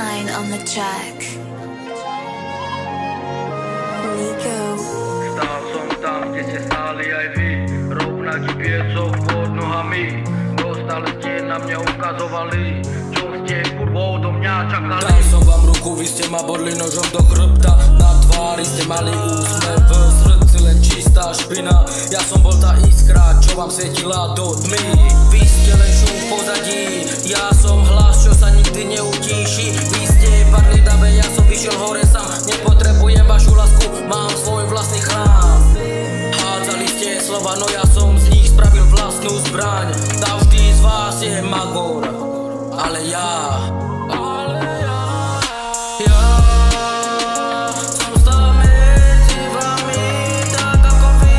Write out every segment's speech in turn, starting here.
9 on the track. Nico. Stál som tam, kde ste stáli aj vy, rovnaký piecok pod nohami. Dostali ste na mňa ukazovali, čo ste kurvo odo mňa čakali. Dal som vám ruku, vy ste ma bodli nožom do chrbta. Na tvári ste mali úsmev, v srdci len čistá špina. Ja som bol tá iskra, čo vám svietila do tmy. Vy ste len šum v pozadí, ja som hlas, čo sa nikdy neutíši. Vy ste padli dave, ja som vyšiel hore sám. Nepotrebujem vašu lásku, mám svoj vlastný chrám. Hádzali ste slova, no ja som z nich spravil vlastnú zbraň. Každý z vás je magor, ale ja som stále medzi vami, tak ako vy.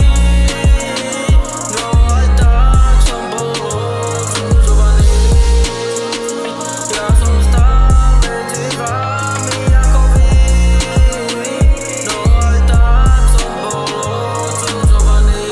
No aj tak som bol odsudzovaný. Ja som stále medzi vami ako vy. No aj tak som bol odsudzovaný.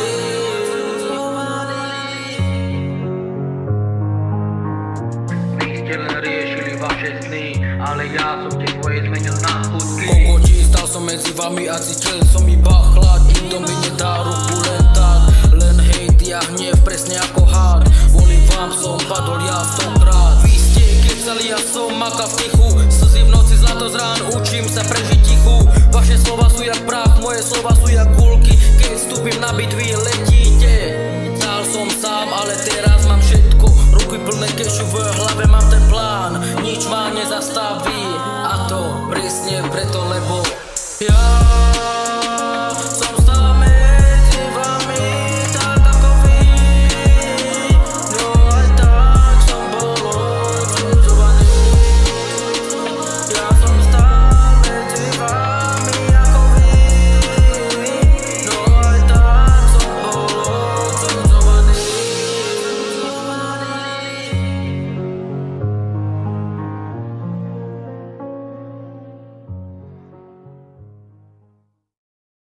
Vy ste len riešili vaše sny, ale ja som tie tvoje zmenil na skutky. Kokoti, stal som medzi vami a cítil som iba chlad. Nikto mi nedá ruku len tak, len hejt a hnev presne ako had. Kvôli vám som padol ja 100-krát. Vy ste kecali, ja som maka v tichu. Slzy v noci, zlato z rán, učím sa prežiť tichu. Vaše slova sú jak prach, moje slova sú jak kulky. Keď vstúpim na bitvy, letíte. Stál som sám, ale teraz mám všetko. Ruky plné kešu, v hlave mám ten plán. Nič ma nezastaví.